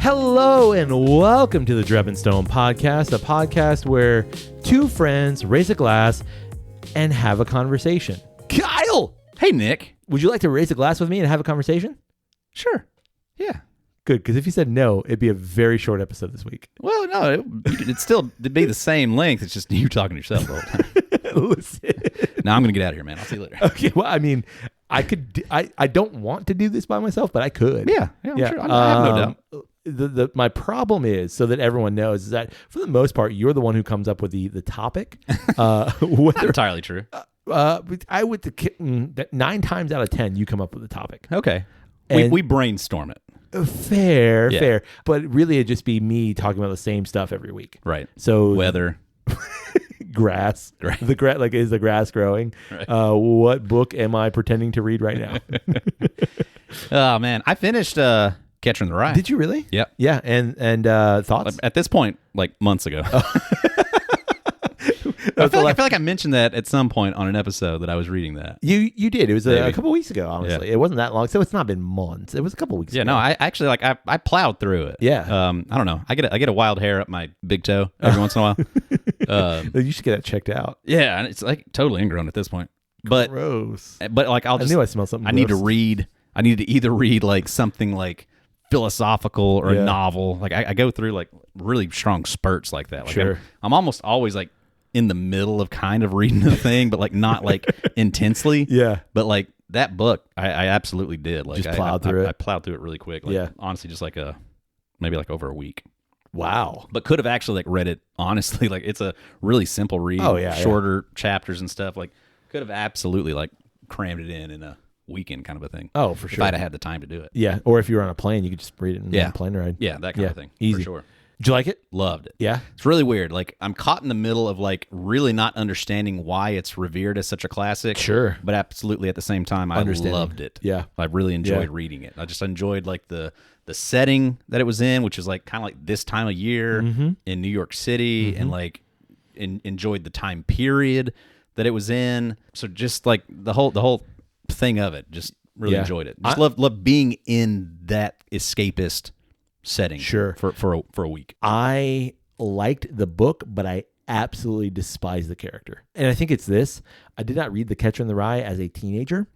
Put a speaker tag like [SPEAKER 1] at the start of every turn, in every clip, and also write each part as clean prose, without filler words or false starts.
[SPEAKER 1] Hello and welcome to the Dreb and Stone podcast, a podcast where two friends raise a glass and have a conversation. Kyle!
[SPEAKER 2] Hey, Nick.
[SPEAKER 1] Would you like to raise a glass with me and have a conversation?
[SPEAKER 2] Sure. Yeah.
[SPEAKER 1] Good, because if you said no, it'd be a very short episode this week.
[SPEAKER 2] Well, no, it'd still be the same length. It's just you talking to yourself the whole time.
[SPEAKER 1] Listen.
[SPEAKER 2] Now I'm going to get out of here, man. I'll see you later.
[SPEAKER 1] Okay, well, I mean, I don't want to do this by myself, but I could.
[SPEAKER 2] Yeah, sure. I have no doubt.
[SPEAKER 1] My problem is, so that everyone knows, is that for the most part, you're the one who comes up with the topic.
[SPEAKER 2] Not entirely true.
[SPEAKER 1] I would 9 times out of 10, you come up with the topic.
[SPEAKER 2] Okay.
[SPEAKER 1] And
[SPEAKER 2] We brainstorm it.
[SPEAKER 1] Fair. But really, it'd just be me talking about the same stuff every week.
[SPEAKER 2] Right.
[SPEAKER 1] So
[SPEAKER 2] weather.
[SPEAKER 1] Grass.
[SPEAKER 2] Right.
[SPEAKER 1] Is the grass growing?
[SPEAKER 2] Right.
[SPEAKER 1] What book am I pretending to read right now?
[SPEAKER 2] Oh, man. I finished Catcher in the Rye.
[SPEAKER 1] Did you really?
[SPEAKER 2] Yep.
[SPEAKER 1] Yeah. And thoughts?
[SPEAKER 2] At this point, like months ago. I feel like I mentioned that at some point on an episode that I was reading that.
[SPEAKER 1] You did. It was a couple weeks ago, honestly.
[SPEAKER 2] Yeah.
[SPEAKER 1] It wasn't that long, so it's not been months. It was a couple weeks ago.
[SPEAKER 2] Yeah, no, I actually I plowed through it.
[SPEAKER 1] Yeah.
[SPEAKER 2] I don't know. I get a wild hair up my big toe every once in a while.
[SPEAKER 1] You should get that checked out.
[SPEAKER 2] Yeah, and it's like totally ingrown at this point. But
[SPEAKER 1] gross.
[SPEAKER 2] But like I
[SPEAKER 1] knew I smelled something.
[SPEAKER 2] I need to read. I need to either read like something like philosophical or a novel. Like I go through like really strong spurts like that. Like
[SPEAKER 1] sure.
[SPEAKER 2] I'm almost always like in the middle of kind of reading the thing, but like not like intensely.
[SPEAKER 1] Yeah.
[SPEAKER 2] But like that book, I absolutely did. Like
[SPEAKER 1] just plowed through it.
[SPEAKER 2] I plowed through it really quick. Like, honestly, just like maybe like over a week.
[SPEAKER 1] Wow.
[SPEAKER 2] But could have actually like read it honestly. Like it's a really simple read.
[SPEAKER 1] Oh yeah.
[SPEAKER 2] Shorter chapters and stuff. Like could have absolutely like crammed it in a weekend kind of a thing.
[SPEAKER 1] Oh, for sure.
[SPEAKER 2] If I'd have had the time to do it.
[SPEAKER 1] Yeah. Or if you were on a plane, you could just read it in a plane ride.
[SPEAKER 2] Yeah, that kind of thing.
[SPEAKER 1] Easy.
[SPEAKER 2] For sure.
[SPEAKER 1] Did you like it?
[SPEAKER 2] Loved it.
[SPEAKER 1] Yeah.
[SPEAKER 2] It's really weird. Like I'm caught in the middle of like really not understanding why it's revered as such a classic.
[SPEAKER 1] Sure.
[SPEAKER 2] But absolutely at the same time, I loved it.
[SPEAKER 1] Yeah.
[SPEAKER 2] I really enjoyed reading it. I just enjoyed like the setting that it was in, which is like kind of like this time of year in New York City, and like enjoyed the time period that it was in. So just like the whole thing of it, just really enjoyed it. Just loved being in that escapist setting.
[SPEAKER 1] Sure.
[SPEAKER 2] For a week.
[SPEAKER 1] I liked the book, but I absolutely despise the character. And I think it's this. I did not read The Catcher in the Rye as a teenager,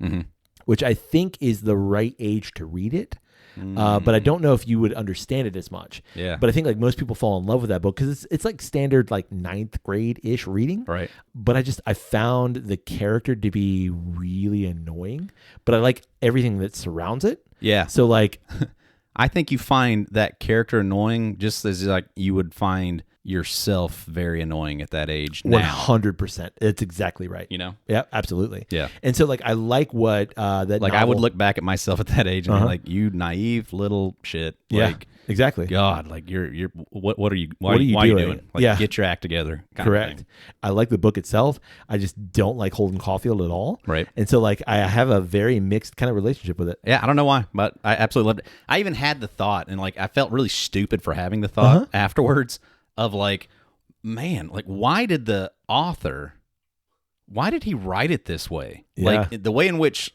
[SPEAKER 1] which I think is the right age to read it. But I don't know if you would understand it as much.
[SPEAKER 2] Yeah.
[SPEAKER 1] But I think like most people fall in love with that book because it's like standard like 9th grade-ish reading.
[SPEAKER 2] Right.
[SPEAKER 1] But I found the character to be really annoying. But I like everything that surrounds it.
[SPEAKER 2] Yeah.
[SPEAKER 1] So like
[SPEAKER 2] I think you find that character annoying just as like you would find yourself very annoying at that age now.
[SPEAKER 1] 100%. It's exactly right.
[SPEAKER 2] You know?
[SPEAKER 1] Yeah, absolutely.
[SPEAKER 2] Yeah.
[SPEAKER 1] And so like I like what that
[SPEAKER 2] like
[SPEAKER 1] novel,
[SPEAKER 2] I would look back at myself at that age and be like, you naive little shit.
[SPEAKER 1] Yeah.
[SPEAKER 2] Like
[SPEAKER 1] exactly.
[SPEAKER 2] God, like you're what are you why
[SPEAKER 1] What are you
[SPEAKER 2] doing? Like get your act together.
[SPEAKER 1] Correct. I like the book itself. I just don't like Holden Caulfield at all.
[SPEAKER 2] Right.
[SPEAKER 1] And so like I have a very mixed kind of relationship with it.
[SPEAKER 2] Yeah, I don't know why, but I absolutely loved it. I even had the thought, and like I felt really stupid for having the thought afterwards of like, man, like why did he write it this way?
[SPEAKER 1] Yeah.
[SPEAKER 2] Like the way in which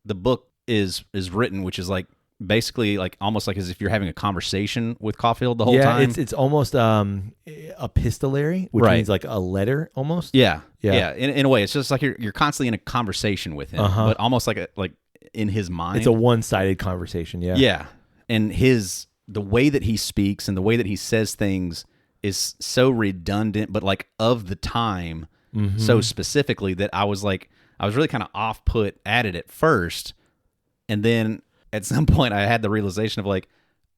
[SPEAKER 2] the book is written, which is like basically like almost like as if you're having a conversation with Caulfield the whole time.
[SPEAKER 1] It's almost epistolary, which means like a letter almost.
[SPEAKER 2] Yeah. In a way, it's just like you're constantly in a conversation with him, but almost like in his mind.
[SPEAKER 1] It's a one-sided conversation. Yeah.
[SPEAKER 2] Yeah, and the way that he speaks and the way that he says things is so redundant, but like of the time, so specifically that I was really kind of off put at it at first, and then at some point I had the realization of like,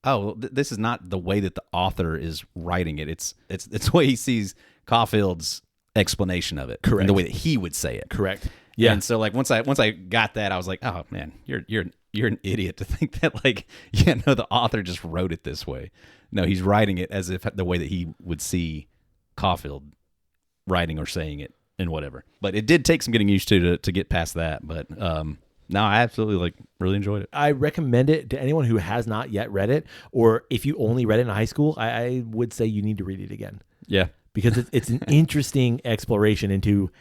[SPEAKER 2] oh, this is not the way that the author is writing it. It's the way he sees Caulfield's explanation of it.
[SPEAKER 1] Correct.
[SPEAKER 2] And the way that he would say it.
[SPEAKER 1] Correct. Yeah.
[SPEAKER 2] And so like once I got that, I was like, oh man, you're an idiot to think that like, yeah, no, the author just wrote it this way. No, he's writing it as if the way that he would see Caulfield writing or saying it and whatever. But it did take some getting used to get past that. But no, I absolutely really enjoyed it.
[SPEAKER 1] I recommend it to anyone who has not yet read it, or if you only read it in high school, I would say you need to read it again.
[SPEAKER 2] Yeah,
[SPEAKER 1] because it's an interesting exploration into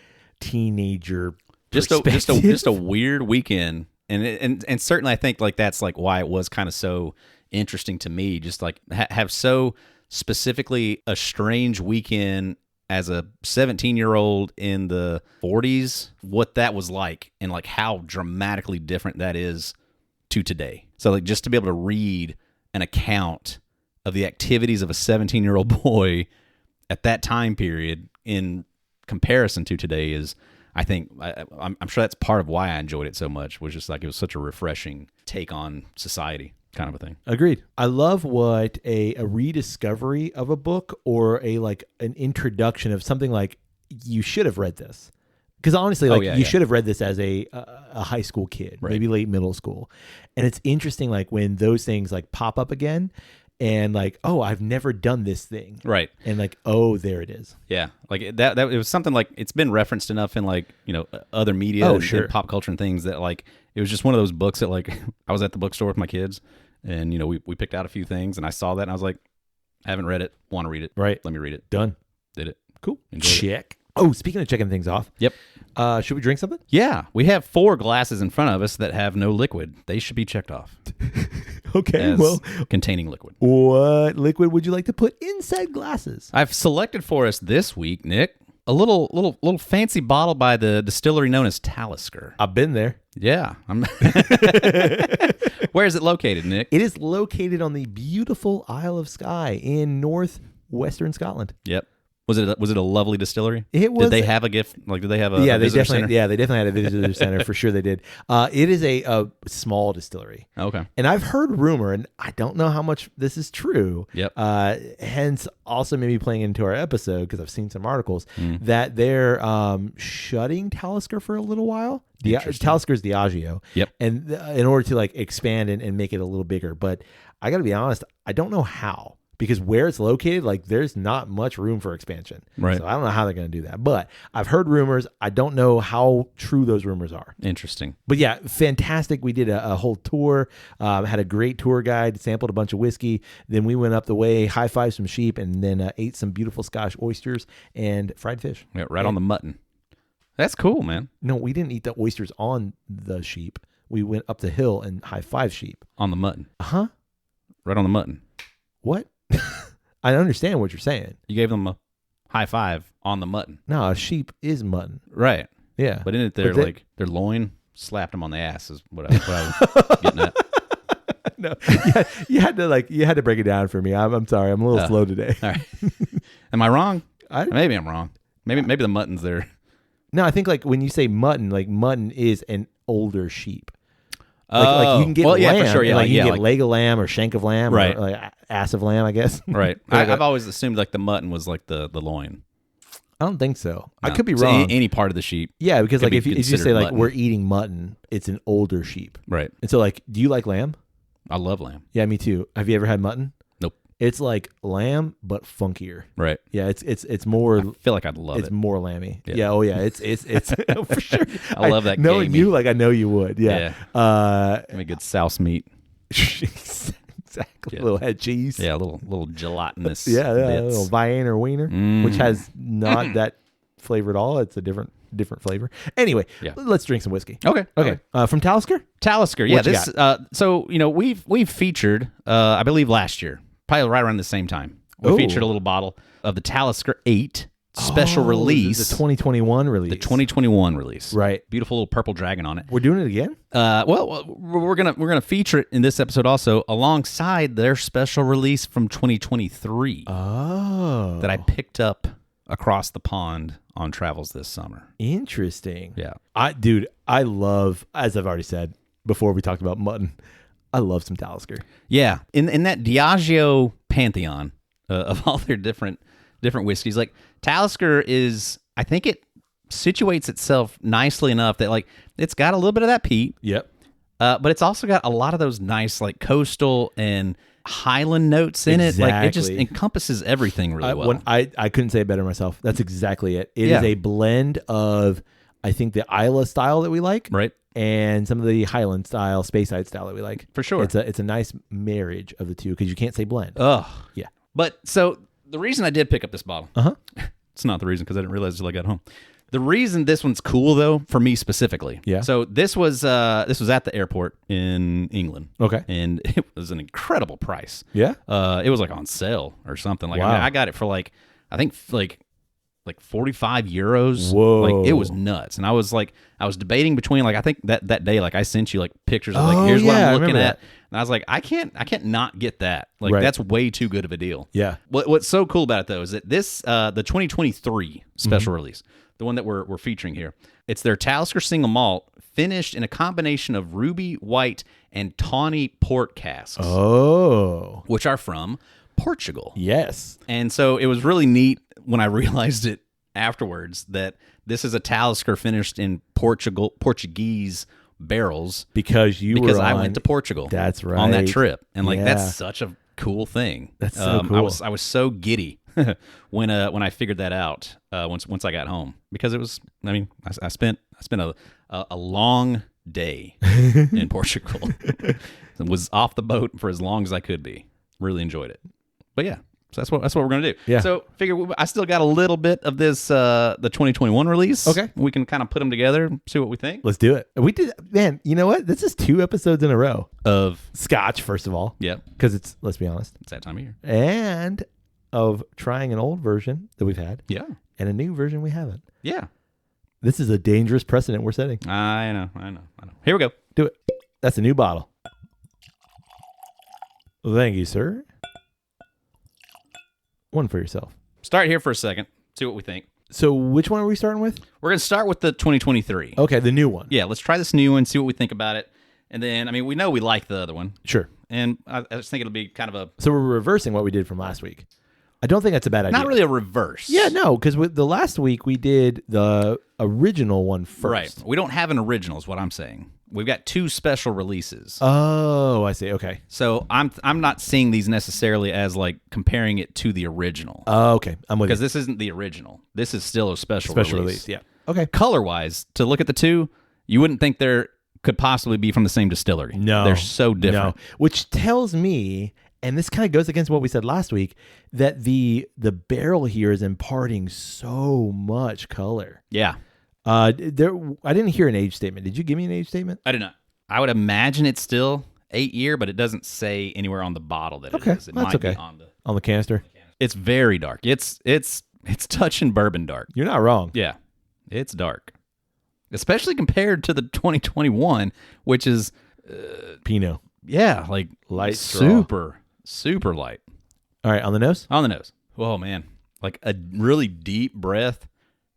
[SPEAKER 1] teenager
[SPEAKER 2] just a weird weekend, and certainly I think like that's like why it was kind of so interesting to me. Just like have so specifically a strange weekend as a 17-year-old in the 40s, what that was like, and like how dramatically different that is to today. So like just to be able to read an account of the activities of a 17-year-old boy at that time period in comparison to today is, I think, I'm sure that's part of why I enjoyed it so much, was just like it was such a refreshing take on society kind of a thing.
[SPEAKER 1] Agreed. I love what a rediscovery of a book or an introduction of something like, you should have read this. Because honestly, you should have read this as a high school kid,
[SPEAKER 2] right.
[SPEAKER 1] Maybe late middle school. And it's interesting, like when those things like pop up again and like, oh, I've never done this thing.
[SPEAKER 2] Right.
[SPEAKER 1] And like, oh, there it is.
[SPEAKER 2] Yeah. Like that it was something like, it's been referenced enough in like, other media and pop culture and things that like, it was just one of those books that like, I was at the bookstore with my kids and, we picked out a few things and I saw that and I was like, I haven't read it. Want to read it.
[SPEAKER 1] Right.
[SPEAKER 2] Let me read it.
[SPEAKER 1] Done.
[SPEAKER 2] Did it.
[SPEAKER 1] Cool.
[SPEAKER 2] Enjoyed
[SPEAKER 1] Check. Oh, speaking of checking things off.
[SPEAKER 2] Yep.
[SPEAKER 1] Should we drink something?
[SPEAKER 2] Yeah. We have 4 glasses in front of us that have no liquid. They should be checked off.
[SPEAKER 1] Okay. Well,
[SPEAKER 2] containing liquid.
[SPEAKER 1] What liquid would you like to put inside glasses?
[SPEAKER 2] I've selected for us this week, Nick, a little fancy bottle by the distillery known as Talisker.
[SPEAKER 1] I've been there.
[SPEAKER 2] Yeah. Where is it located, Nick?
[SPEAKER 1] It is located on the beautiful Isle of Skye in northwestern Scotland.
[SPEAKER 2] Yep. Was it a lovely distillery?
[SPEAKER 1] It was.
[SPEAKER 2] Did they have a gift? Like, did they have a visitor center?
[SPEAKER 1] Yeah, they definitely had a visitor center for sure. They did. It is a small distillery.
[SPEAKER 2] Okay.
[SPEAKER 1] And I've heard rumor, and I don't know how much this is true.
[SPEAKER 2] Yep.
[SPEAKER 1] Hence, also maybe playing into our episode because I've seen some articles that they're shutting Talisker for a little while. Talisker is Diageo.
[SPEAKER 2] Yep.
[SPEAKER 1] And in order to like expand and make it a little bigger, but I got to be honest, I don't know how. Because where it's located, like there's not much room for expansion.
[SPEAKER 2] Right.
[SPEAKER 1] So I don't know how they're going to do that. But I've heard rumors. I don't know how true those rumors are.
[SPEAKER 2] Interesting.
[SPEAKER 1] But yeah, fantastic. We did a whole tour, had a great tour guide, sampled a bunch of whiskey. Then we went up the way, high-fived some sheep, and then ate some beautiful Scottish oysters and fried fish.
[SPEAKER 2] Yeah, on the mutton. That's cool, man.
[SPEAKER 1] No, we didn't eat the oysters on the sheep. We went up the hill and high-fived sheep.
[SPEAKER 2] On the mutton.
[SPEAKER 1] Uh-huh.
[SPEAKER 2] Right on the mutton.
[SPEAKER 1] What? I understand what you're saying.
[SPEAKER 2] You gave them a high five on the mutton.
[SPEAKER 1] No, a sheep is mutton.
[SPEAKER 2] Right.
[SPEAKER 1] Yeah.
[SPEAKER 2] But isn't it their loin slapped them on the ass is what I was getting at.
[SPEAKER 1] No. You had to break it down for me. I'm sorry. I'm a little slow today.
[SPEAKER 2] All right. Am I wrong? Maybe I'm wrong. Maybe the mutton's there.
[SPEAKER 1] No, I think like when you say mutton, like mutton is an older sheep. Like you can get lamb,
[SPEAKER 2] for sure. Yeah,
[SPEAKER 1] you can get leg of lamb or shank of lamb,
[SPEAKER 2] right?
[SPEAKER 1] Or like ass of lamb, I guess.
[SPEAKER 2] Right. I've always assumed like the mutton was like the loin.
[SPEAKER 1] I don't think so. No. I could be
[SPEAKER 2] so
[SPEAKER 1] wrong.
[SPEAKER 2] Any part of the sheep.
[SPEAKER 1] Yeah, because like if you say like
[SPEAKER 2] mutton.
[SPEAKER 1] we're eating mutton, it's an older sheep,
[SPEAKER 2] right?
[SPEAKER 1] And so like, do you like lamb?
[SPEAKER 2] I love lamb.
[SPEAKER 1] Yeah, me too. Have you ever had mutton?
[SPEAKER 2] Nope.
[SPEAKER 1] It's like lamb but funkier.
[SPEAKER 2] Right.
[SPEAKER 1] Yeah, it's more.
[SPEAKER 2] I feel like I'd love it.
[SPEAKER 1] It's more lammy. Yeah. Oh yeah. It's for sure.
[SPEAKER 2] I love that.
[SPEAKER 1] Knowing you, like I know you would. Yeah.
[SPEAKER 2] Give me good souse meat.
[SPEAKER 1] Exactly. Yeah. A little head cheese.
[SPEAKER 2] Yeah. A little gelatinous.
[SPEAKER 1] Yeah. A little Vienna wiener, which has not that flavor at all. It's a different flavor. Anyway, let's drink some whiskey.
[SPEAKER 2] Okay.
[SPEAKER 1] From Talisker?
[SPEAKER 2] Talisker. Yeah. This. So we've featured I believe last year, probably right around the same time. We featured a little bottle of the Talisker 8 special release.
[SPEAKER 1] The 2021 release.
[SPEAKER 2] The 2021 release.
[SPEAKER 1] Right.
[SPEAKER 2] Beautiful little purple dragon on it.
[SPEAKER 1] We're doing it again?
[SPEAKER 2] Well, we're gonna feature it in this episode also alongside their special release from 2023.
[SPEAKER 1] Oh.
[SPEAKER 2] That I picked up across the pond on travels this summer.
[SPEAKER 1] Interesting.
[SPEAKER 2] Yeah.
[SPEAKER 1] I love, as I've already said before we talked about mutton, I love some Talisker.
[SPEAKER 2] Yeah. In that Diageo pantheon of all their different whiskeys, like Talisker is, I think it situates itself nicely enough that like it's got a little bit of that peat.
[SPEAKER 1] Yep.
[SPEAKER 2] But it's also got a lot of those nice like coastal and Highland notes in it. Like it just encompasses everything really well.
[SPEAKER 1] I couldn't say it better myself. That's exactly it. It is a blend of, I think, the Isla style that we like,
[SPEAKER 2] right,
[SPEAKER 1] and some of the Highland style, Speyside style that we like.
[SPEAKER 2] For sure,
[SPEAKER 1] it's a nice marriage of the two because you can't say blend.
[SPEAKER 2] Oh,
[SPEAKER 1] yeah.
[SPEAKER 2] But so the reason I did pick up this bottle, it's not the reason because I didn't realize until I got home. The reason this one's cool, though, for me specifically.
[SPEAKER 1] Yeah.
[SPEAKER 2] So this was at the airport in England.
[SPEAKER 1] Okay.
[SPEAKER 2] And it was an incredible price.
[SPEAKER 1] Yeah.
[SPEAKER 2] It was like on sale or something. Like,
[SPEAKER 1] Wow.
[SPEAKER 2] I got it for like, I think like 45 euros.
[SPEAKER 1] Whoa.
[SPEAKER 2] Like, it was nuts. And I was debating between, like, I think that day, like, I sent you like pictures of like, here's what I'm looking at. And I was like, I can't not get that. Like, that's way too good of a deal.
[SPEAKER 1] Yeah.
[SPEAKER 2] What's so cool about it, though, is that this, the 2023 special release, the one that we're featuring here, it's their Talisker single malt finished in a combination of ruby, white, and tawny port casks.
[SPEAKER 1] Oh.
[SPEAKER 2] Which are from Portugal.
[SPEAKER 1] Yes.
[SPEAKER 2] And so it was really neat when I realized it afterwards that this is a Talisker finished in Portuguese barrels
[SPEAKER 1] Because
[SPEAKER 2] I went to Portugal.
[SPEAKER 1] That's right.
[SPEAKER 2] On that trip. And like,
[SPEAKER 1] Yeah.
[SPEAKER 2] that's such a cool thing.
[SPEAKER 1] That's so cool.
[SPEAKER 2] I was so giddy when I figured that out once I got home, because it was, I mean, I spent a long day in Portugal. And was off the boat for as long as I could be. Really enjoyed it. But yeah, so that's what we're gonna do.
[SPEAKER 1] Yeah.
[SPEAKER 2] So figure I still got a little bit of this the 2021 release.
[SPEAKER 1] Okay.
[SPEAKER 2] We can kind of put them together, see what we think.
[SPEAKER 1] Let's do it. We did, man. You know what? This is 2 episodes in a row
[SPEAKER 2] Of
[SPEAKER 1] Scotch, first of all.
[SPEAKER 2] yeah,
[SPEAKER 1] Because it's, let's be honest,
[SPEAKER 2] it's that time of year.
[SPEAKER 1] and of trying an old version that we've had
[SPEAKER 2] Yeah.
[SPEAKER 1] and a new version we haven't.
[SPEAKER 2] Yeah.
[SPEAKER 1] This is a dangerous precedent we're setting.
[SPEAKER 2] I know. Here we go.
[SPEAKER 1] Do it. That's a new bottle. Thank you, sir. One for yourself.
[SPEAKER 2] Start here for a second. See what we think.
[SPEAKER 1] So which one are we starting with?
[SPEAKER 2] We're gonna start with the 2023.
[SPEAKER 1] Okay, the new one.
[SPEAKER 2] Yeah, let's try this new one, see what we think about it. And then, I mean, we know we like the other one.
[SPEAKER 1] Sure.
[SPEAKER 2] And I just think it'll be kind of a...
[SPEAKER 1] So we're reversing what we did from last week. I don't think that's a bad idea.
[SPEAKER 2] Not really a reverse.
[SPEAKER 1] Yeah, no, because with the last week we did the original one first.
[SPEAKER 2] Right. We don't have an original is what I'm saying. We've got 2 special releases.
[SPEAKER 1] Oh, I see. Okay.
[SPEAKER 2] So I'm not seeing these necessarily as like comparing it to the original.
[SPEAKER 1] Oh, okay. I'm with you.
[SPEAKER 2] Because this isn't the original. This is still a special
[SPEAKER 1] Release. Yeah. Okay.
[SPEAKER 2] Color-wise, to look at the 2, you wouldn't think they're could possibly be from the same distillery.
[SPEAKER 1] No.
[SPEAKER 2] They're so different.
[SPEAKER 1] No. Which tells me, and this kind of goes against what we said last week, that the barrel here is imparting so much color.
[SPEAKER 2] Yeah.
[SPEAKER 1] I didn't hear an age statement. Did you give me an age statement?
[SPEAKER 2] I did not. I would imagine it's still 8-year, but it doesn't say anywhere on the bottle that it is. It
[SPEAKER 1] that's
[SPEAKER 2] might
[SPEAKER 1] okay.
[SPEAKER 2] be
[SPEAKER 1] On the canister.
[SPEAKER 2] It's very dark. It's touching bourbon dark.
[SPEAKER 1] You're not wrong.
[SPEAKER 2] Yeah. It's dark. Especially compared to the 2021, which is
[SPEAKER 1] Pinot.
[SPEAKER 2] yeah, like
[SPEAKER 1] Light straw.
[SPEAKER 2] super light.
[SPEAKER 1] All right, on the nose?
[SPEAKER 2] On the nose. Oh man. Like a really deep breath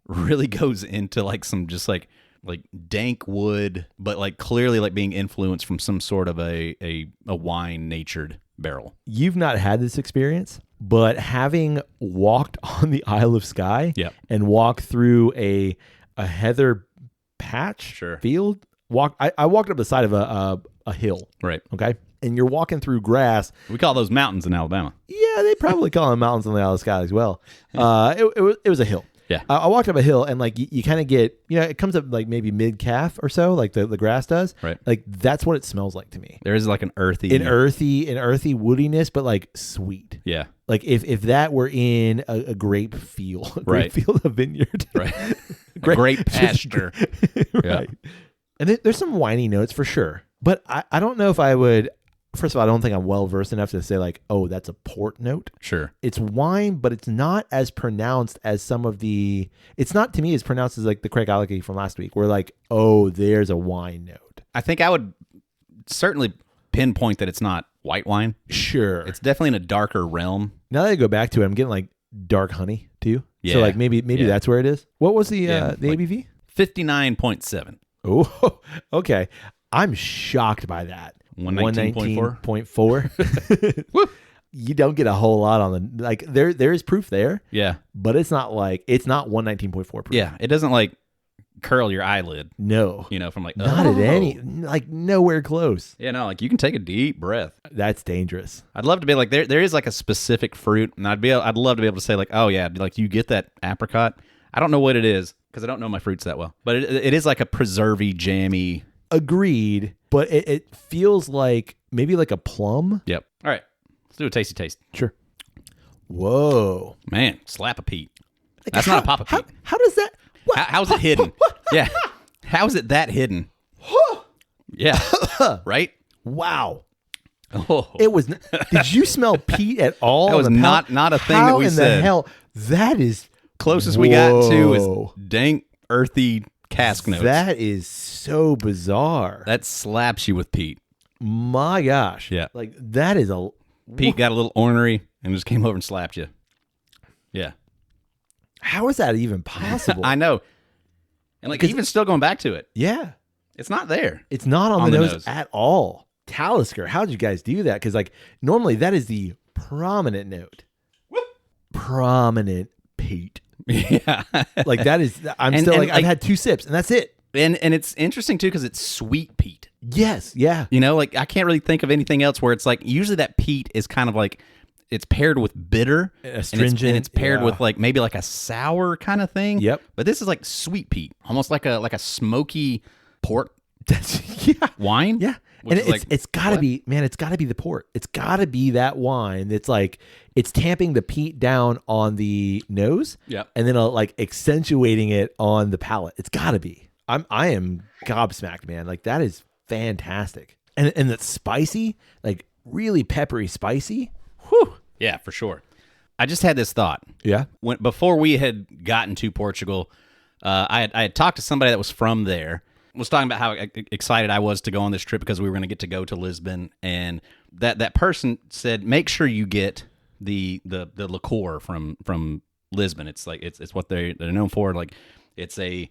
[SPEAKER 2] really goes into like some just like dank wood, but like clearly like being influenced from some sort of a wine natured barrel.
[SPEAKER 1] You've not had this experience, but having walked on the Isle of Skye
[SPEAKER 2] Yep.
[SPEAKER 1] and walked through a heather patch field, I walked up the side of a hill.
[SPEAKER 2] Right.
[SPEAKER 1] Okay. And you're walking through grass.
[SPEAKER 2] We call those mountains in Alabama.
[SPEAKER 1] Yeah, they probably call them mountains on the Isle of Skye as well. It was a hill.
[SPEAKER 2] Yeah.
[SPEAKER 1] I walked up a hill and like you kind of get, it comes up like maybe mid calf or so, like the grass does.
[SPEAKER 2] Right.
[SPEAKER 1] Like that's what it smells like to me.
[SPEAKER 2] There is like an earthy
[SPEAKER 1] woodiness, but like sweet.
[SPEAKER 2] Yeah.
[SPEAKER 1] Like if that were in a grape field, a vineyard,
[SPEAKER 2] Right. Great pasture.
[SPEAKER 1] Right. And there's some winey notes for sure, but I don't know if I would. First of all, I don't think I'm well versed enough to say like, oh, that's a port note.
[SPEAKER 2] Sure.
[SPEAKER 1] It's wine, but it's not as pronounced as some of the. It's not to me as pronounced as like the Craig Allergy from last week. Where like, oh, there's a wine note.
[SPEAKER 2] I think I would certainly pinpoint that it's not white wine.
[SPEAKER 1] Sure.
[SPEAKER 2] It's definitely in a darker realm.
[SPEAKER 1] Now that I go back to it, I'm getting like dark honey too.
[SPEAKER 2] Yeah.
[SPEAKER 1] So like maybe that's where it is. What was the
[SPEAKER 2] like
[SPEAKER 1] ABV?
[SPEAKER 2] 59.7.
[SPEAKER 1] Oh, okay. I'm shocked by that.
[SPEAKER 2] 119.4.
[SPEAKER 1] Woo. You don't get a whole lot on the like. There is proof there.
[SPEAKER 2] Yeah,
[SPEAKER 1] but it's not 119.4 proof.
[SPEAKER 2] Yeah, it doesn't like curl your eyelid.
[SPEAKER 1] No,
[SPEAKER 2] from like
[SPEAKER 1] not at any like nowhere close.
[SPEAKER 2] Yeah, no, like you can take a deep breath.
[SPEAKER 1] That's dangerous.
[SPEAKER 2] I'd love to be like there is like a specific fruit, and I'd love to be able to say like, oh yeah, like you get that apricot. I don't know what it is because I don't know my fruits that well, but it is like a preservey, jammy.
[SPEAKER 1] Agreed, but it feels like maybe like a plum.
[SPEAKER 2] Yep. All right, let's do a tasty taste.
[SPEAKER 1] Sure. Whoa,
[SPEAKER 2] man, slap a Pete.
[SPEAKER 1] Like
[SPEAKER 2] That's not a Papa Pete.
[SPEAKER 1] How does that?
[SPEAKER 2] How's it hidden? Yeah. How's it that hidden? Yeah. Right?
[SPEAKER 1] Wow.
[SPEAKER 2] Oh.
[SPEAKER 1] It was. Did you smell peat at all?
[SPEAKER 2] That was not a thing that we said.
[SPEAKER 1] How in the hell? That is
[SPEAKER 2] closest we got to is dank, earthy cask notes.
[SPEAKER 1] That is so bizarre.
[SPEAKER 2] That slaps you with peat.
[SPEAKER 1] My gosh.
[SPEAKER 2] Yeah.
[SPEAKER 1] Like that is a
[SPEAKER 2] Pete got a little ornery and just came over and slapped you. Yeah.
[SPEAKER 1] How is that even possible?
[SPEAKER 2] I know. And like even still going back to it.
[SPEAKER 1] Yeah.
[SPEAKER 2] It's not there.
[SPEAKER 1] It's not on the nose at all. Talisker, how did you guys do that? Because like normally that is the prominent note.
[SPEAKER 2] Whoop.
[SPEAKER 1] Prominent Pete.
[SPEAKER 2] Yeah.
[SPEAKER 1] Like that is I've had 2 sips and that's it.
[SPEAKER 2] And it's interesting too because it's sweet peat.
[SPEAKER 1] Yes, yeah.
[SPEAKER 2] You know, like I can't really think of anything else where it's like usually that peat is kind of like it's paired with bitter,
[SPEAKER 1] astringent,
[SPEAKER 2] and it's paired with like maybe like a sour kind of thing.
[SPEAKER 1] Yep.
[SPEAKER 2] But this is like sweet peat, almost like a smoky port wine.
[SPEAKER 1] Yeah. And it's got to be, man, it's got to be the port. It's got to be that wine that's like, it's tamping the peat down on the nose.
[SPEAKER 2] Yep.
[SPEAKER 1] And then like accentuating it on the palate. It's got to be. I am gobsmacked, man. Like that is fantastic. And that's spicy, like really peppery spicy. Whew.
[SPEAKER 2] Yeah, for sure. I just had this thought.
[SPEAKER 1] Yeah.
[SPEAKER 2] Before we had gotten to Portugal, I had talked to somebody that was from there. Was talking about how excited I was to go on this trip because we were going to get to go to Lisbon, and that person said, make sure you get the liqueur from Lisbon. It's like it's what they're known for. Like it's I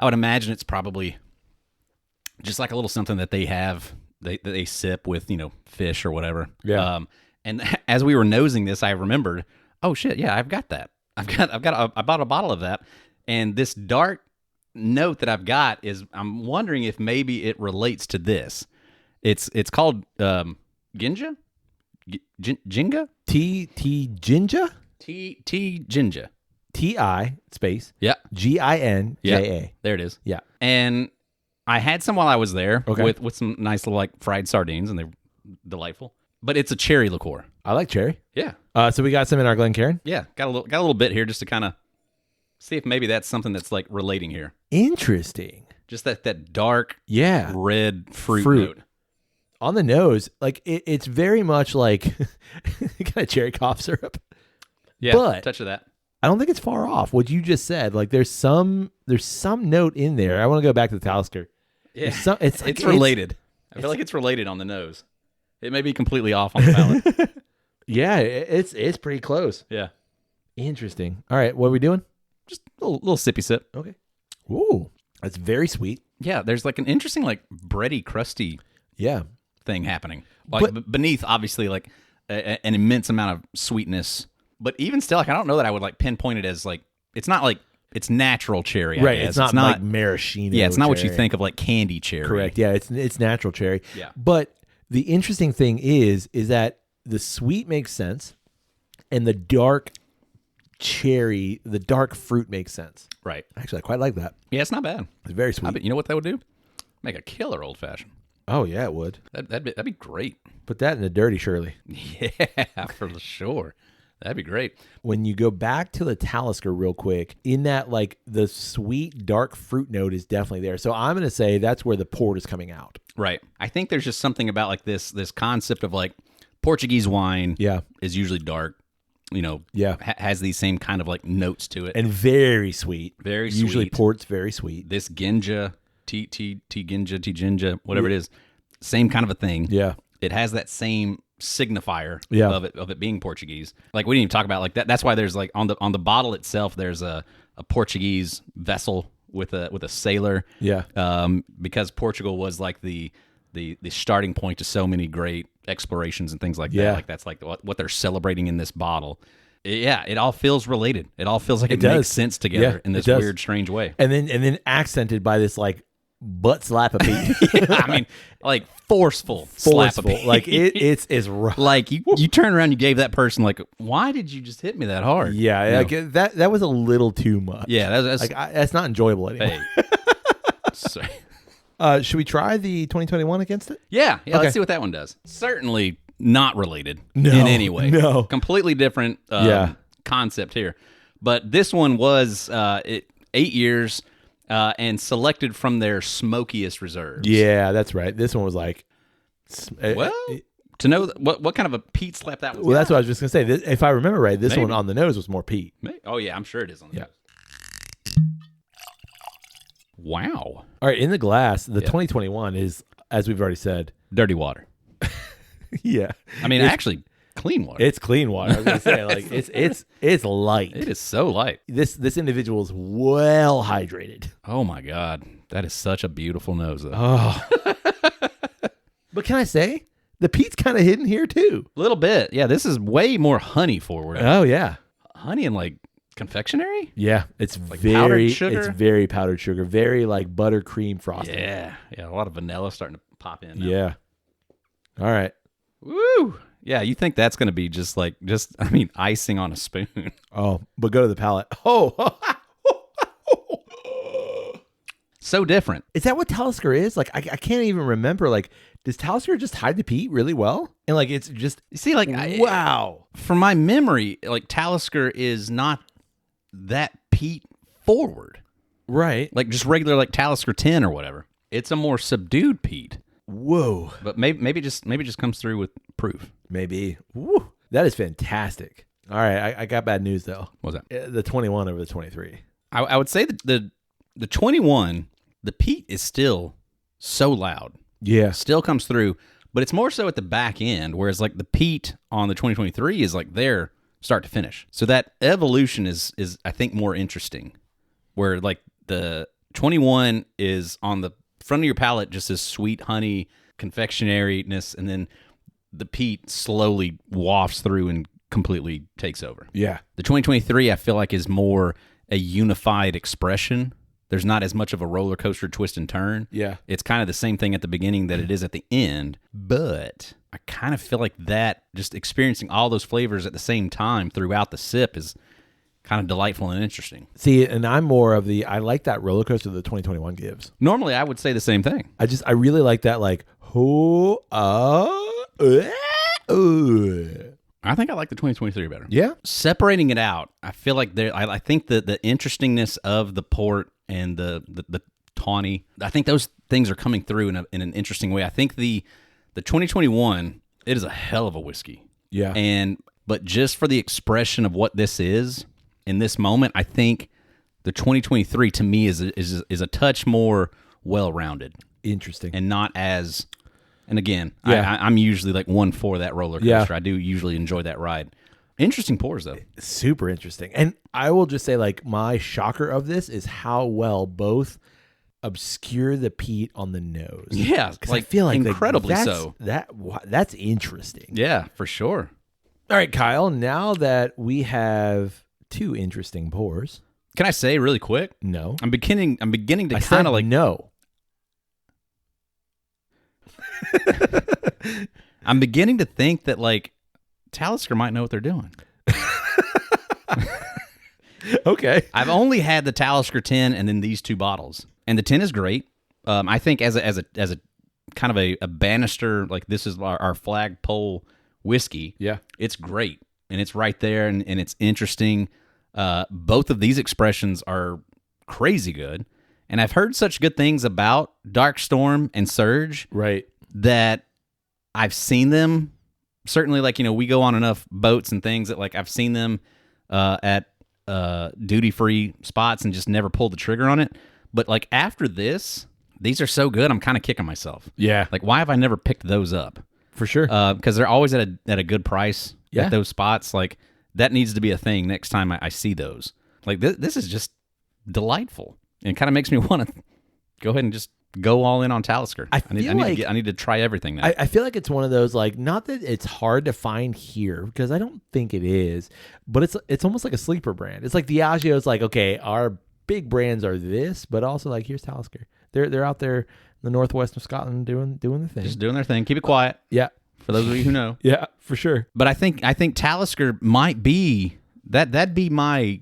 [SPEAKER 2] would imagine it's probably just like a little something that they have they sip with fish or whatever.
[SPEAKER 1] Yeah.
[SPEAKER 2] And as we were nosing this, I remembered, oh shit, yeah, I've got that. I bought a bottle of that, and this dark note that I've got is I'm wondering if maybe it relates to this. It's called Ginja? Jinga?
[SPEAKER 1] T Ginja?
[SPEAKER 2] T Ginja.
[SPEAKER 1] T-I space.
[SPEAKER 2] Yeah.
[SPEAKER 1] Ginja.
[SPEAKER 2] Yeah. There it is.
[SPEAKER 1] Yeah.
[SPEAKER 2] And I had some while I was there
[SPEAKER 1] okay.
[SPEAKER 2] with some nice little like fried sardines, and they're delightful. But it's a cherry liqueur.
[SPEAKER 1] I like cherry.
[SPEAKER 2] Yeah.
[SPEAKER 1] So we got some in our Glencairn?
[SPEAKER 2] Yeah. Got a little bit here just to kind of see if maybe that's something that's like relating here.
[SPEAKER 1] Interesting.
[SPEAKER 2] Just that dark red fruit note.
[SPEAKER 1] On the nose, like it's very much like kind of cherry cough syrup.
[SPEAKER 2] Yeah,
[SPEAKER 1] but
[SPEAKER 2] touch of that.
[SPEAKER 1] I don't think it's far off what you just said. Like there's some note in there. I want to go back to the Talisker.
[SPEAKER 2] Yeah, it's related. I feel like it's related on the nose. It may be completely off on the palate.
[SPEAKER 1] Yeah, it's pretty close.
[SPEAKER 2] Yeah.
[SPEAKER 1] Interesting. All right, what are we doing?
[SPEAKER 2] Just a little sippy sip.
[SPEAKER 1] Okay. Ooh, that's very sweet.
[SPEAKER 2] Yeah, there's like an interesting like bready, crusty thing happening. Like beneath, obviously, like an immense amount of sweetness. But even still, like I don't know that I would like pinpoint it as like it's not like it's natural cherry.
[SPEAKER 1] Right. It's not like maraschino.
[SPEAKER 2] Yeah, it's not
[SPEAKER 1] cherry.
[SPEAKER 2] what you think of like candy cherry.
[SPEAKER 1] Correct. Yeah, it's natural cherry.
[SPEAKER 2] Yeah.
[SPEAKER 1] But the interesting thing is that the sweet makes sense, and the dark cherry, the dark fruit makes sense.
[SPEAKER 2] Right.
[SPEAKER 1] Actually, I quite like that.
[SPEAKER 2] Yeah, it's not bad.
[SPEAKER 1] It's very sweet.
[SPEAKER 2] You know what that would do? Make a killer old fashioned.
[SPEAKER 1] Oh yeah, it would.
[SPEAKER 2] That'd be great.
[SPEAKER 1] Put that in the dirty Shirley.
[SPEAKER 2] Yeah, for sure. That'd be great.
[SPEAKER 1] When you go back to the Talisker real quick, in that like the sweet dark fruit note is definitely there. So I'm going to say that's where the port is coming out.
[SPEAKER 2] Right. I think there's just something about like this concept of like Portuguese wine is usually dark, has these same kind of like notes to it.
[SPEAKER 1] And very sweet.
[SPEAKER 2] Very sweet.
[SPEAKER 1] Usually port's very sweet.
[SPEAKER 2] This Ginja, Ginja, whatever it is, same kind of a thing.
[SPEAKER 1] Yeah.
[SPEAKER 2] It has that same signifier of it being Portuguese. Like we didn't even talk about like that. That's why there's like on the bottle itself there's a Portuguese vessel with a sailor.
[SPEAKER 1] Yeah.
[SPEAKER 2] Because Portugal was like the starting point to so many great explorations and things like that. Like that's like what they're celebrating in this bottle. Yeah, it all feels related. It all feels like it makes sense together in this weird, strange way.
[SPEAKER 1] And then accented by this like butt slap of Pete.
[SPEAKER 2] I mean, like forceful slap of Pete.
[SPEAKER 1] Like it's rough.
[SPEAKER 2] Like you turn around, you gave that person like, why did you just hit me that hard?
[SPEAKER 1] Yeah, like that was a little too much.
[SPEAKER 2] Yeah, that's
[SPEAKER 1] like that's not enjoyable anymore.
[SPEAKER 2] Hey. Sorry.
[SPEAKER 1] Should we try the 2021 against it?
[SPEAKER 2] Yeah. Okay. Let's see what that one does. Certainly not related in any way.
[SPEAKER 1] No.
[SPEAKER 2] Completely different concept here. But this one was 8 years, and selected from their smokiest reserves.
[SPEAKER 1] Yeah, that's right. This one was like,
[SPEAKER 2] Well, to know what kind of a peat slap that was.
[SPEAKER 1] well, that's what I was just gonna say. If I remember right, this
[SPEAKER 2] Maybe.
[SPEAKER 1] one on the nose was more peat.
[SPEAKER 2] Oh yeah, I'm sure it is on the nose. Wow.
[SPEAKER 1] All right, in the glass, the 2021 is, as we've already said,
[SPEAKER 2] Dirty water.
[SPEAKER 1] yeah.
[SPEAKER 2] I mean, actually, clean water.
[SPEAKER 1] It's clean water. I was gonna say, like it's light.
[SPEAKER 2] It is so light.
[SPEAKER 1] This individual is well hydrated.
[SPEAKER 2] Oh my God, that is such a beautiful nose, though.
[SPEAKER 1] Oh. But can I say the peat's kind of hidden here too?
[SPEAKER 2] A little bit. Yeah, this is way more honey forward.
[SPEAKER 1] Oh yeah.
[SPEAKER 2] Honey and like confectionery?
[SPEAKER 1] Yeah, it's
[SPEAKER 2] Like
[SPEAKER 1] very
[SPEAKER 2] powdered sugar?
[SPEAKER 1] It's very powdered sugar, very like buttercream frosting.
[SPEAKER 2] Yeah. Yeah, a lot of vanilla starting to pop in now.
[SPEAKER 1] Yeah. All right.
[SPEAKER 2] Woo! Yeah, you think that's going to be just icing on a spoon.
[SPEAKER 1] Oh, but go to the palate. Oh.
[SPEAKER 2] So different.
[SPEAKER 1] Is that what Talisker is? Like I can't even remember. Like, does Talisker just hide the peat really well? And like it's just
[SPEAKER 2] You see, like,
[SPEAKER 1] wow.
[SPEAKER 2] from my memory, like Talisker is not that peat forward.
[SPEAKER 1] Right.
[SPEAKER 2] Like just regular like Talisker 10 or whatever. It's a more subdued peat.
[SPEAKER 1] Whoa.
[SPEAKER 2] But maybe it just comes through with proof.
[SPEAKER 1] Maybe. Woo. That is fantastic. All right, I got bad news though.
[SPEAKER 2] What was that?
[SPEAKER 1] The 21 over the 23.
[SPEAKER 2] I would say that the 21, the peat is still so loud.
[SPEAKER 1] Yeah.
[SPEAKER 2] Still comes through, but it's more so at the back end, whereas like the peat on the 2023 is like there start to finish. So that evolution is I think more interesting, where like the 21 is on the front of your palate just this sweet honey confectionariness, and then the peat slowly wafts through and completely takes over.
[SPEAKER 1] Yeah.
[SPEAKER 2] The 2023 I feel like is more a unified expression. There's not as much of a roller coaster twist and turn.
[SPEAKER 1] Yeah.
[SPEAKER 2] It's kind of the same thing at the beginning that it is at the end, but I kind of feel like that just experiencing all those flavors at the same time throughout the sip is kind of delightful and interesting.
[SPEAKER 1] See, and I'm more of the I like that roller coaster the 2021 gives.
[SPEAKER 2] Normally I would say the same thing.
[SPEAKER 1] I really like that like
[SPEAKER 2] I think I like the 2023 better.
[SPEAKER 1] Yeah.
[SPEAKER 2] Separating it out, I feel like I think that the interestingness of the port and the tawny, I think those things are coming through in an interesting way. I think the 2021, it is a hell of a whiskey.
[SPEAKER 1] Yeah.
[SPEAKER 2] But just for the expression of what this is in this moment, I think the 2023 to me is a touch more well-rounded.
[SPEAKER 1] Interesting.
[SPEAKER 2] And not as, and again,
[SPEAKER 1] Yeah.
[SPEAKER 2] I'm usually like one for that roller coaster.
[SPEAKER 1] Yeah.
[SPEAKER 2] I do usually enjoy that ride. Interesting pours though.
[SPEAKER 1] Super interesting. And I will just say, like, my shocker of this is how well both obscure the peat on the nose.
[SPEAKER 2] Yeah,
[SPEAKER 1] I feel like
[SPEAKER 2] incredibly
[SPEAKER 1] that's,
[SPEAKER 2] so.
[SPEAKER 1] That's interesting.
[SPEAKER 2] Yeah, for sure.
[SPEAKER 1] All right, Kyle, now that we have two interesting pours.
[SPEAKER 2] Can I say really quick?
[SPEAKER 1] No.
[SPEAKER 2] I'm beginning to
[SPEAKER 1] I
[SPEAKER 2] kind
[SPEAKER 1] said
[SPEAKER 2] of like
[SPEAKER 1] no.
[SPEAKER 2] I'm beginning to think that like Talisker might know what they're doing.
[SPEAKER 1] Okay.
[SPEAKER 2] I've only had the Talisker 10 and then these two bottles, and the 10 is great. I think as a kind of a banister, like this is our flagpole whiskey.
[SPEAKER 1] Yeah.
[SPEAKER 2] It's great, and it's right there, and it's interesting. Both of these expressions are crazy good, and I've heard such good things about Dark Storm and Surge,
[SPEAKER 1] Right.
[SPEAKER 2] that I've seen them. Certainly, like, we go on enough boats and things that like I've seen them at duty-free spots and just never pulled the trigger on it. But like after this, these are so good, I'm kind of kicking myself.
[SPEAKER 1] Yeah.
[SPEAKER 2] Like, why have I never picked those up?
[SPEAKER 1] For sure.
[SPEAKER 2] Because they're always at a good price
[SPEAKER 1] Yeah.
[SPEAKER 2] at those spots. Like, that needs to be a thing next time I see those. Like, this is just delightful. And it kind of makes me want to go ahead and just go all in on Talisker. I need to try everything now.
[SPEAKER 1] I feel like it's one of those, like, not that it's hard to find here, because I don't think it is, but it's almost like a sleeper brand. It's like Diageo is like, okay, our big brands are this, but also like, here's Talisker. They're out there in the northwest of Scotland doing the thing.
[SPEAKER 2] Just doing their thing. Keep it quiet.
[SPEAKER 1] Yeah.
[SPEAKER 2] For those of you who know.
[SPEAKER 1] Yeah, for sure.
[SPEAKER 2] But I think Talisker might be that'd be my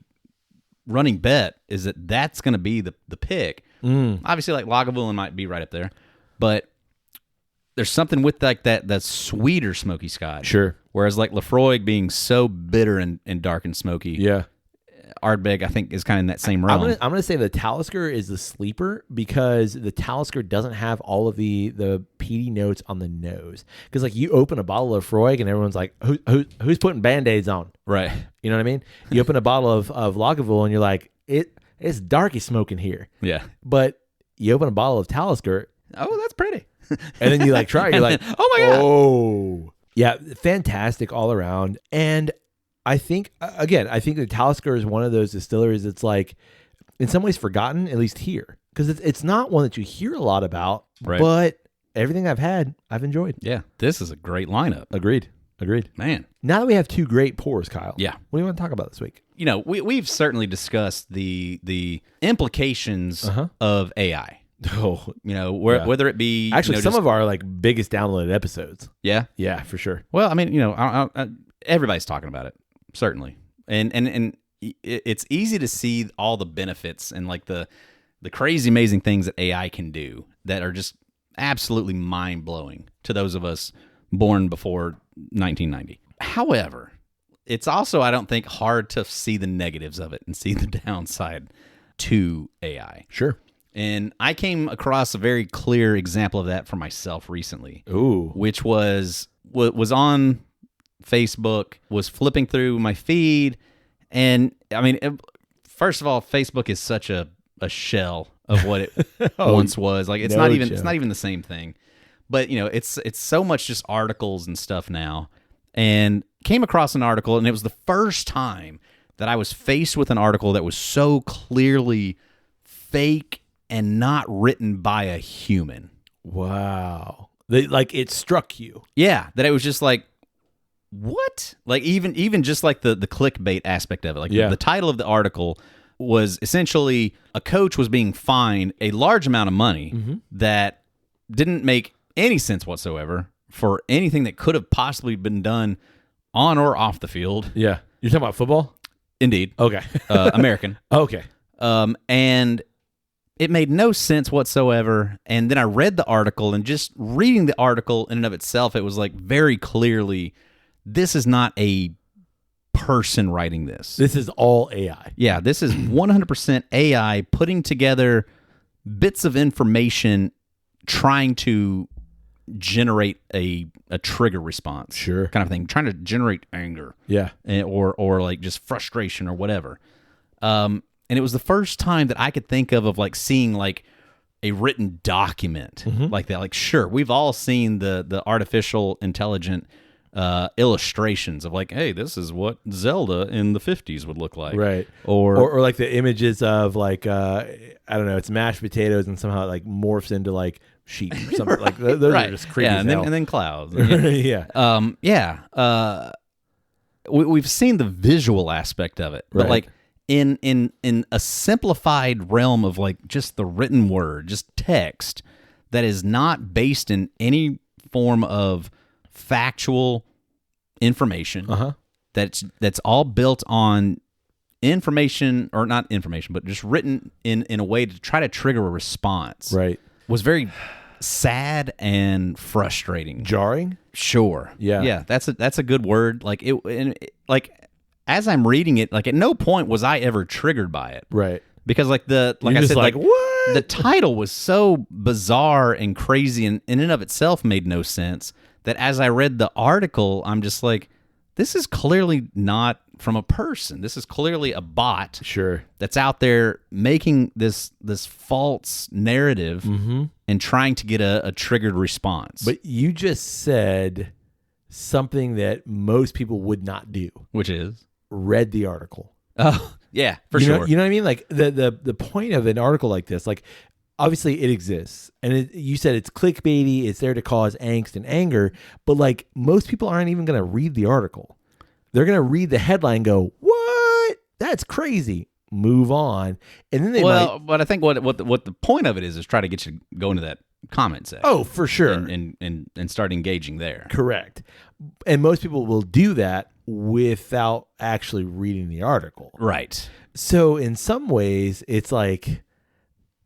[SPEAKER 2] running bet, is that's going to be the pick. Obviously, like Lagavulin might be right up there, but there's something with like that sweeter smoky Scotch.
[SPEAKER 1] Sure.
[SPEAKER 2] Whereas like Lafroig being so bitter and dark and smoky.
[SPEAKER 1] Yeah.
[SPEAKER 2] Ardbeg, I think, is kind of in that same realm.
[SPEAKER 1] I'm gonna say the Talisker is the sleeper because the Talisker doesn't have all of the peaty notes on the nose. Because like you open a bottle of Freud and everyone's like, who's putting Band-Aids on?
[SPEAKER 2] Right.
[SPEAKER 1] You know what I mean? You open a bottle of Lagavulin and you're like, it's darky smoke in here.
[SPEAKER 2] Yeah.
[SPEAKER 1] But you open a bottle of Talisker.
[SPEAKER 2] Oh, that's pretty.
[SPEAKER 1] And then you like try it. You're like,
[SPEAKER 2] oh my God.
[SPEAKER 1] Oh. Yeah, fantastic all around. And I think the Talisker is one of those distilleries that's like, in some ways forgotten, at least here. Because it's not one that you hear a lot about,
[SPEAKER 2] right.
[SPEAKER 1] But everything I've had, I've enjoyed.
[SPEAKER 2] Yeah, this is a great lineup.
[SPEAKER 1] Agreed. Man. Now that we have two great pours, Kyle.
[SPEAKER 2] Yeah.
[SPEAKER 1] What do you want to talk about this week?
[SPEAKER 2] You know, we've certainly discussed the implications of AI.
[SPEAKER 1] Oh,
[SPEAKER 2] you know, whether it be
[SPEAKER 1] actually some of our like biggest downloaded episodes.
[SPEAKER 2] Yeah,
[SPEAKER 1] for sure.
[SPEAKER 2] Well, I mean, you know, everybody's talking about it, certainly, and it's easy to see all the benefits and like the crazy amazing things that AI can do that are just absolutely mind blowing to those of us born before 1990. However, it's also, I don't think, hard to see the negatives of it and see the downside to AI.
[SPEAKER 1] Sure.
[SPEAKER 2] And I came across a very clear example of that for myself recently.
[SPEAKER 1] Ooh.
[SPEAKER 2] Which was on Facebook, was flipping through my feed. And I mean, first of all, Facebook is such a shell of what it once was. Like it's not even the same thing. But you know, it's so much just articles and stuff now. And came across an article, and it was the first time that I was faced with an article that was so clearly fake and not written by a human.
[SPEAKER 1] Wow. Like it struck you.
[SPEAKER 2] Yeah, that it was just like, what? Like even just like the clickbait aspect of it. Like the title of the article was essentially a coach was being fined a large amount of money that didn't make any sense whatsoever for anything that could have possibly been done on or off the field.
[SPEAKER 1] Yeah. You're talking about football?
[SPEAKER 2] Indeed.
[SPEAKER 1] Okay.
[SPEAKER 2] American.
[SPEAKER 1] Okay.
[SPEAKER 2] And it made no sense whatsoever. And then I read the article, and just reading the article in and of itself, it was like very clearly, this is not a person writing this.
[SPEAKER 1] This is all AI.
[SPEAKER 2] Yeah, this is 100% AI putting together bits of information, trying to generate a trigger response.
[SPEAKER 1] Sure.
[SPEAKER 2] Kind of thing. Trying to generate anger.
[SPEAKER 1] Yeah.
[SPEAKER 2] Or like just frustration or whatever. And it was the first time that I could think of like seeing like a written document like that. Like, sure, we've all seen the artificial intelligent illustrations of like, hey, this is what Zelda in the 50s would look like.
[SPEAKER 1] Right. Or like the images of like, I don't know, it's mashed potatoes and somehow it like morphs into like sheep or something. Right. Like those are just creepy.
[SPEAKER 2] Yeah, and then clouds. Yeah. We've seen the visual aspect of it, but like in a simplified realm of like just the written word, just text that is not based in any form of factual information. That's all built on information, or not information, but just written in a way to try to trigger a response.
[SPEAKER 1] Right.
[SPEAKER 2] Was very sad and frustrating.
[SPEAKER 1] Jarring?
[SPEAKER 2] Sure.
[SPEAKER 1] Yeah.
[SPEAKER 2] Yeah, that's a good word. Like like as I'm reading it, like at no point was I ever triggered by it.
[SPEAKER 1] Right.
[SPEAKER 2] Because like I said, like what? The title was so bizarre and crazy and in and of itself made no sense that as I read the article, I'm just like, this is clearly not from a person. This is clearly a bot.
[SPEAKER 1] Sure.
[SPEAKER 2] That's out there making this false narrative and trying to get a triggered response.
[SPEAKER 1] But you just said something that most people would not do.
[SPEAKER 2] Which is?
[SPEAKER 1] Read the article.
[SPEAKER 2] Oh, yeah, for sure.
[SPEAKER 1] You know what I mean? Like the point of an article like this, like obviously it exists. And you said it's clickbaity. It's there to cause angst and anger. But like most people aren't even going to read the article. They're going to read the headline and go, what? That's crazy. Move on. And then
[SPEAKER 2] but I think what the point of it is try to get you to go into that comment section.
[SPEAKER 1] Oh, for sure.
[SPEAKER 2] And start engaging there.
[SPEAKER 1] Correct. And most people will do that without actually reading the article.
[SPEAKER 2] Right.
[SPEAKER 1] So in some ways, it's like,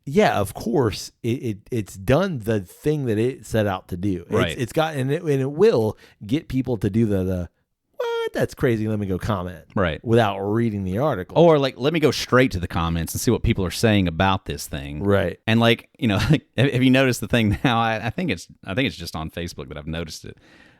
[SPEAKER 1] yeah, of course, it's done the thing that it set out to do.
[SPEAKER 2] Right.
[SPEAKER 1] It's got, and it will get people to do the what? what? That's crazy. Let me go comment.
[SPEAKER 2] Right.
[SPEAKER 1] Without reading the article.
[SPEAKER 2] Or like, let me go straight to the comments and see what people are saying about this thing.
[SPEAKER 1] Right.
[SPEAKER 2] And like, have you noticed the thing now? I think it's just on Facebook that I've noticed it.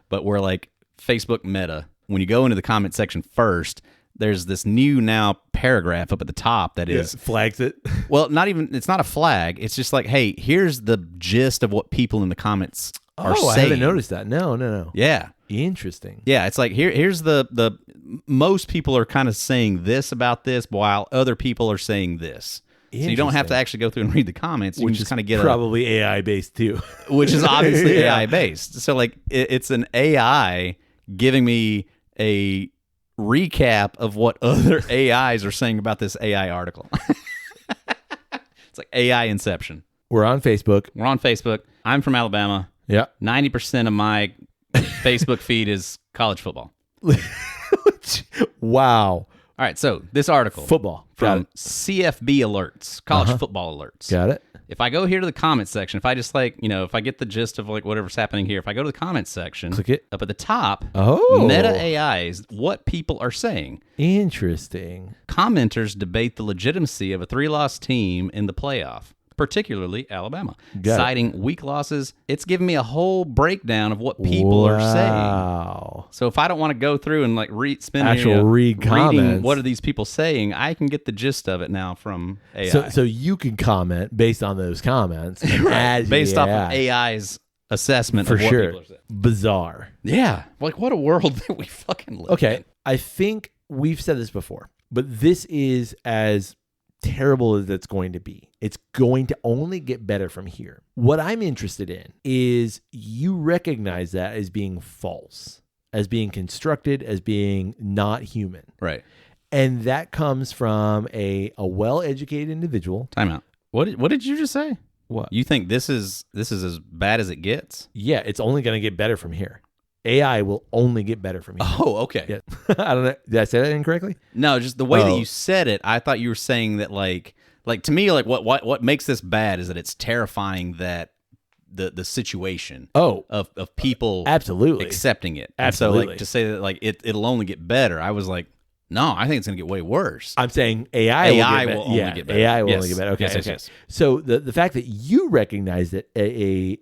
[SPEAKER 2] But where like Facebook Meta, when you go into the comment section first, there's this new now paragraph up at the top that is
[SPEAKER 1] flags it.
[SPEAKER 2] Well, it's not a flag. It's just like, hey, here's the gist of what people in the comments are saying.
[SPEAKER 1] I haven't noticed that. No.
[SPEAKER 2] Yeah.
[SPEAKER 1] Interesting.
[SPEAKER 2] Yeah, it's like here's the most people are kind of saying this about this while other people are saying this. So you don't have to actually go through and read the comments. You can just kind of get
[SPEAKER 1] probably AI based too.
[SPEAKER 2] Which is obviously AI based. So like it's an AI giving me a recap of what other AIs are saying about this AI article. It's like AI Inception.
[SPEAKER 1] We're on Facebook.
[SPEAKER 2] I'm from Alabama.
[SPEAKER 1] Yeah.
[SPEAKER 2] 90% of my Facebook feed is college football.
[SPEAKER 1] Wow.
[SPEAKER 2] All right, so this article.
[SPEAKER 1] Football.
[SPEAKER 2] From CFB Alerts, College Football Alerts.
[SPEAKER 1] Got it.
[SPEAKER 2] If I go here to the comment section, if I just like, if I get the gist of like whatever's happening here, if I go to the comment section,
[SPEAKER 1] click it.
[SPEAKER 2] Up at the top,
[SPEAKER 1] Meta
[SPEAKER 2] AI is what people are saying.
[SPEAKER 1] Interesting.
[SPEAKER 2] Commenters debate the legitimacy of a 3-loss team in the playoff, particularly Alabama. Citing weak losses, it's giving me a whole breakdown of what people are saying. So if I don't want to go through and like read reading what are these people saying, I can get the gist of it now from AI.
[SPEAKER 1] So you can comment based on those comments and add
[SPEAKER 2] based off of AI's assessment
[SPEAKER 1] for
[SPEAKER 2] of what
[SPEAKER 1] sure.
[SPEAKER 2] people are saying.
[SPEAKER 1] Bizarre.
[SPEAKER 2] Yeah. Like what a world that we fucking live in.
[SPEAKER 1] Okay. I think we've said this before, but this is as terrible as it's going to be. It's going to only get better from here. What I'm interested in is you recognize that as being false, as being constructed, as being not human.
[SPEAKER 2] Right.
[SPEAKER 1] And that comes from a well-educated individual.
[SPEAKER 2] Time out. What did you just say?
[SPEAKER 1] What?
[SPEAKER 2] You think this is as bad as it gets?
[SPEAKER 1] Yeah, it's only going to get better from here. AI will only get better from here.
[SPEAKER 2] Oh, okay.
[SPEAKER 1] Yeah. I don't know. Did I say that incorrectly?
[SPEAKER 2] No, just the way that you said it, I thought you were saying that like to me, like what makes this bad is that it's terrifying that the situation of people
[SPEAKER 1] absolutely
[SPEAKER 2] accepting it.
[SPEAKER 1] Absolutely.
[SPEAKER 2] And so like to say that like it'll only get better, I was like, no, I think it's gonna get way worse.
[SPEAKER 1] I'm saying AI will only get better. AI will only get better. Okay.
[SPEAKER 2] Yes.
[SPEAKER 1] So the fact that you recognize that a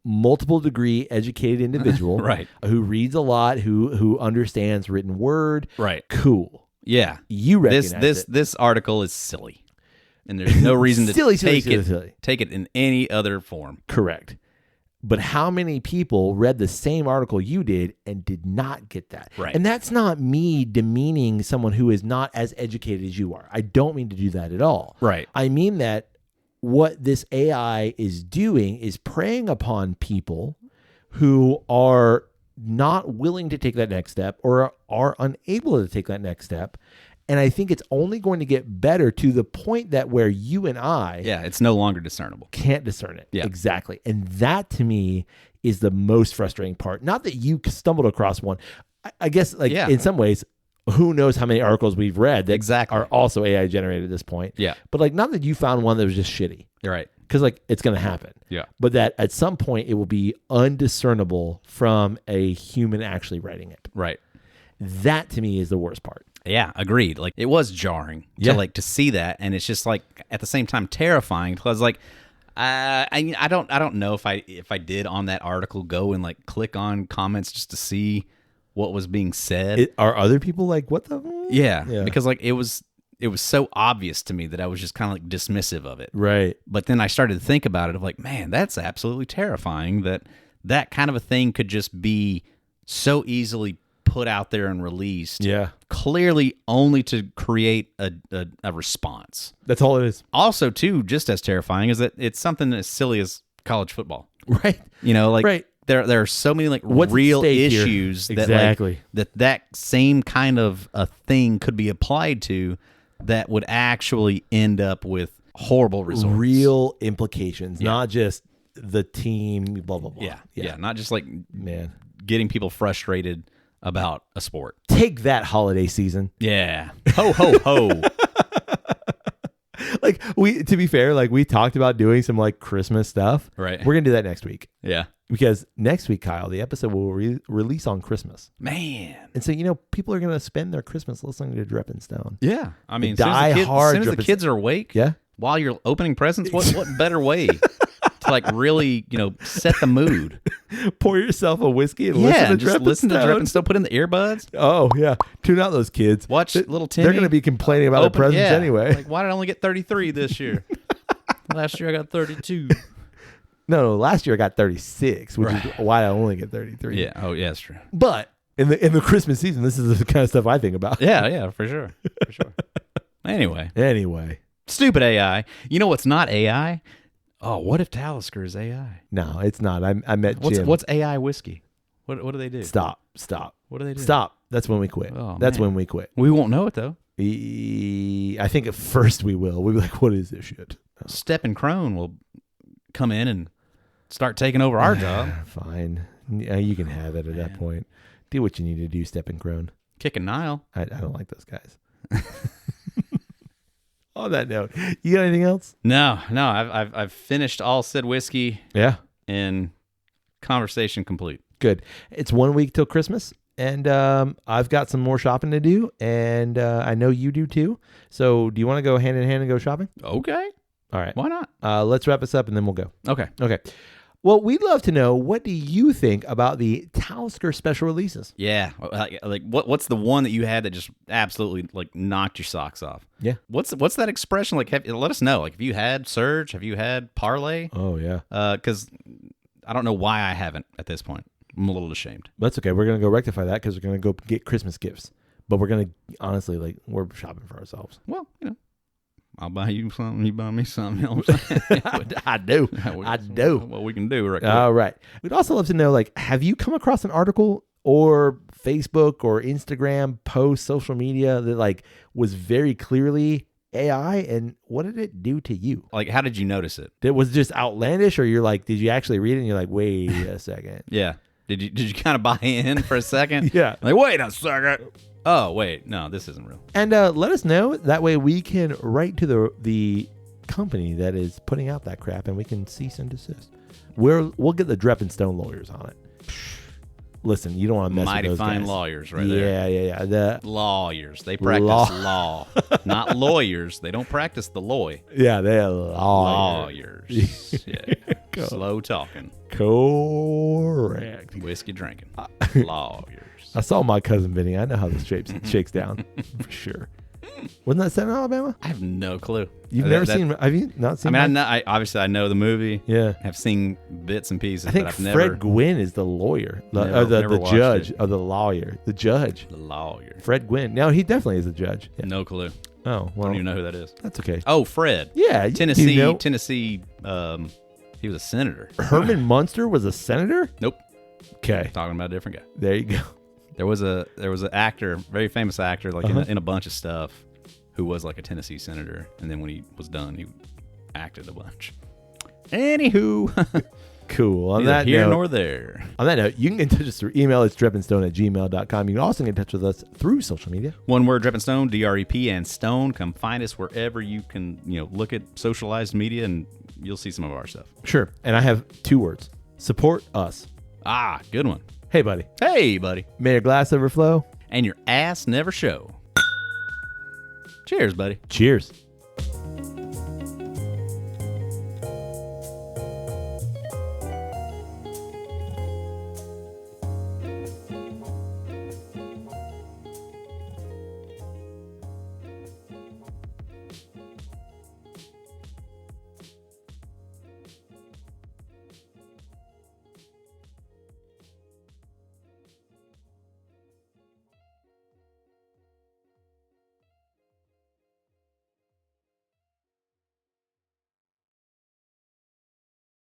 [SPEAKER 1] multiple degree educated individual
[SPEAKER 2] right.
[SPEAKER 1] who reads a lot, who understands written word.
[SPEAKER 2] Right.
[SPEAKER 1] Cool.
[SPEAKER 2] Yeah.
[SPEAKER 1] You recognize
[SPEAKER 2] this article is silly. And there's no reason to take it in any other form.
[SPEAKER 1] Correct. But how many people read the same article you did and did not get that?
[SPEAKER 2] Right.
[SPEAKER 1] And that's not me demeaning someone who is not as educated as you are. I don't mean to do that at all.
[SPEAKER 2] Right.
[SPEAKER 1] I mean that what this AI is doing is preying upon people who are not willing to take that next step or are unable to take that next step. And I think it's only going to get better to the point that where you and I
[SPEAKER 2] it's no longer discernible.
[SPEAKER 1] Can't discern it.
[SPEAKER 2] Yeah.
[SPEAKER 1] Exactly. And that to me is the most frustrating part. Not that you stumbled across one. I guess in some ways, who knows how many articles we've read that are also AI generated at this point.
[SPEAKER 2] Yeah.
[SPEAKER 1] But like, not that you found one that was just shitty.
[SPEAKER 2] You're right.
[SPEAKER 1] Because like it's going to happen.
[SPEAKER 2] Yeah.
[SPEAKER 1] But that at some point it will be undiscernible from a human actually writing it.
[SPEAKER 2] Right.
[SPEAKER 1] That to me is the worst part.
[SPEAKER 2] Yeah, agreed. Like it was jarring to see that, and it's just like at the same time terrifying because like I don't know if I did on that article go and like click on comments just to see what was being said.
[SPEAKER 1] Are other people like, what the?
[SPEAKER 2] Yeah, because like it was so obvious to me that I was just kind of like dismissive of it.
[SPEAKER 1] Right.
[SPEAKER 2] But then I started to think about it of like, man, that's absolutely terrifying that kind of a thing could just be so easily put out there and released.
[SPEAKER 1] Yeah.
[SPEAKER 2] Clearly only to create a response.
[SPEAKER 1] That's all it is.
[SPEAKER 2] Also, too, just as terrifying is that it's something as silly as college football.
[SPEAKER 1] Right.
[SPEAKER 2] Like there are so many like real issues that same kind of a thing could be applied to that would actually end up with horrible results.
[SPEAKER 1] Real implications, not just the team, blah, blah, blah.
[SPEAKER 2] Yeah. Not just like getting people frustrated about a sport.
[SPEAKER 1] Take that holiday season.
[SPEAKER 2] Yeah. Ho, ho, ho.
[SPEAKER 1] Like to be fair, like we talked about doing some like Christmas stuff.
[SPEAKER 2] Right.
[SPEAKER 1] We're gonna do that next week.
[SPEAKER 2] Yeah.
[SPEAKER 1] Because next week, Kyle, the episode will release on Christmas.
[SPEAKER 2] Man.
[SPEAKER 1] And so, people are going to spend their Christmas listening to Drip and Stone.
[SPEAKER 2] Yeah. I mean,
[SPEAKER 1] as
[SPEAKER 2] soon as the kids are awake,
[SPEAKER 1] yeah,
[SPEAKER 2] while you're opening presents, what better way to like really, set the mood?
[SPEAKER 1] Pour yourself a whiskey and listen to Drip and
[SPEAKER 2] listen
[SPEAKER 1] Stone.
[SPEAKER 2] to Drip and Stone. Put in the earbuds.
[SPEAKER 1] Oh, yeah. Tune out those kids.
[SPEAKER 2] Watch little Timmy.
[SPEAKER 1] They're going to be complaining about their presents anyway.
[SPEAKER 2] Like, why did I only get 33 this year? Last year I got 32.
[SPEAKER 1] No, last year I got 36, which is why I only get 33.
[SPEAKER 2] Yeah. Oh, yeah, that's true.
[SPEAKER 1] But in the Christmas season, this is the kind of stuff I think about.
[SPEAKER 2] Yeah, for sure. For sure.
[SPEAKER 1] Anyway.
[SPEAKER 2] Stupid AI. You know what's not AI? Oh, what if Talisker is AI?
[SPEAKER 1] No, it's not. I met Jim.
[SPEAKER 2] What's AI whiskey? What do they do?
[SPEAKER 1] Stop.
[SPEAKER 2] What do they do?
[SPEAKER 1] Stop. That's when we quit.
[SPEAKER 2] Oh,
[SPEAKER 1] That's
[SPEAKER 2] man.
[SPEAKER 1] when we quit.
[SPEAKER 2] We won't know it, though.
[SPEAKER 1] I think at first we will. We'll be like, what is this shit?
[SPEAKER 2] Step and Crone will come in and start taking over our job.
[SPEAKER 1] Fine. Yeah, you can have it at that point. Do what you need to do, Step and Crone.
[SPEAKER 2] Kicking Nile.
[SPEAKER 1] I don't like those guys. On that note, you got anything else?
[SPEAKER 2] No. I've finished all said whiskey.
[SPEAKER 1] Yeah.
[SPEAKER 2] And conversation complete.
[SPEAKER 1] Good. It's 1 week till Christmas, and I've got some more shopping to do, and I know you do too. So do you want to go hand in hand and go shopping?
[SPEAKER 2] Okay.
[SPEAKER 1] All right.
[SPEAKER 2] Why not?
[SPEAKER 1] Let's wrap this up, and then we'll go.
[SPEAKER 2] Okay.
[SPEAKER 1] Well, we'd love to know, what do you think about the Talisker special releases?
[SPEAKER 2] Yeah. Like what's the one that you had that just absolutely like knocked your socks off?
[SPEAKER 1] Yeah.
[SPEAKER 2] What's that expression like? Let us know. Like, have you had Surge? Have you had Parlay?
[SPEAKER 1] Oh, yeah.
[SPEAKER 2] Because I don't know why I haven't at this point. I'm a little ashamed.
[SPEAKER 1] That's okay. We're going to go rectify that because we're going to go get Christmas gifts. But we're going to, honestly, we're shopping for ourselves.
[SPEAKER 2] Well, I'll buy you something, you buy me something. You know what I'm saying?
[SPEAKER 1] I do.
[SPEAKER 2] What we can do right quick.
[SPEAKER 1] All right. We'd also love to know, have you come across an article or Facebook or Instagram post, social media that was very clearly AI, and what did it do to you?
[SPEAKER 2] Like, how did you notice it?
[SPEAKER 1] It was just outlandish, or did you actually read it and you're like, wait a second?
[SPEAKER 2] Yeah. Did you kind of buy in for a second?
[SPEAKER 1] Yeah.
[SPEAKER 2] Like, wait a second. Oh, wait. No, this isn't real.
[SPEAKER 1] And let us know. That way we can write to the company that is putting out that crap, and we can cease and desist. We'll get the Drep and Stone lawyers on it. Listen, you don't want to mess
[SPEAKER 2] Mighty
[SPEAKER 1] with those
[SPEAKER 2] fine
[SPEAKER 1] guys.
[SPEAKER 2] lawyers right there.
[SPEAKER 1] Yeah. The
[SPEAKER 2] lawyers. They practice law. Not lawyers. They don't practice the law.
[SPEAKER 1] Yeah, they're lawyers.
[SPEAKER 2] Yeah. Slow talking.
[SPEAKER 1] Correct.
[SPEAKER 2] Whiskey drinking. Lawyers.
[SPEAKER 1] I saw my cousin Vinny. I know how this shakes down for sure. Wasn't that set in Alabama?
[SPEAKER 2] I have no clue.
[SPEAKER 1] You've never seen? Have you not seen?
[SPEAKER 2] I mean, obviously I know the movie.
[SPEAKER 1] Yeah,
[SPEAKER 2] I've seen bits and pieces.
[SPEAKER 1] I think
[SPEAKER 2] but I've
[SPEAKER 1] Fred
[SPEAKER 2] never,
[SPEAKER 1] Gwynn is the lawyer, the judge, or the lawyer, the judge.
[SPEAKER 2] The lawyer.
[SPEAKER 1] Fred Gwynn. No, he definitely is a judge. Yeah.
[SPEAKER 2] No clue.
[SPEAKER 1] Oh, well,
[SPEAKER 2] I don't even know who that is.
[SPEAKER 1] That's okay.
[SPEAKER 2] Oh, Fred.
[SPEAKER 1] Yeah,
[SPEAKER 2] Tennessee.
[SPEAKER 1] You know,
[SPEAKER 2] Tennessee. He was a senator.
[SPEAKER 1] Herman Munster was a senator.
[SPEAKER 2] Nope.
[SPEAKER 1] Okay,
[SPEAKER 2] Talking about a different guy.
[SPEAKER 1] there you go.
[SPEAKER 2] There was an actor, very famous actor, in a bunch of stuff, who was like a Tennessee senator, and then when he was done, he acted a bunch. Anywho,
[SPEAKER 1] Cool. On
[SPEAKER 2] neither
[SPEAKER 1] that
[SPEAKER 2] here
[SPEAKER 1] note,
[SPEAKER 2] nor there.
[SPEAKER 1] On that note, you can get in touch with us through email. It's drepandstone@gmail.com. You can also get in touch with us through social media.
[SPEAKER 2] One word, Drep and Stone, DREP and Stone. Come find us wherever you can, look at socialized media, and you'll see some of our stuff.
[SPEAKER 1] Sure. And I have 2 words. Support us.
[SPEAKER 2] Ah, good one.
[SPEAKER 1] Hey, buddy.
[SPEAKER 2] Hey, buddy.
[SPEAKER 1] May your glass overflow.
[SPEAKER 2] And your ass never show. Cheers, buddy.
[SPEAKER 1] Cheers.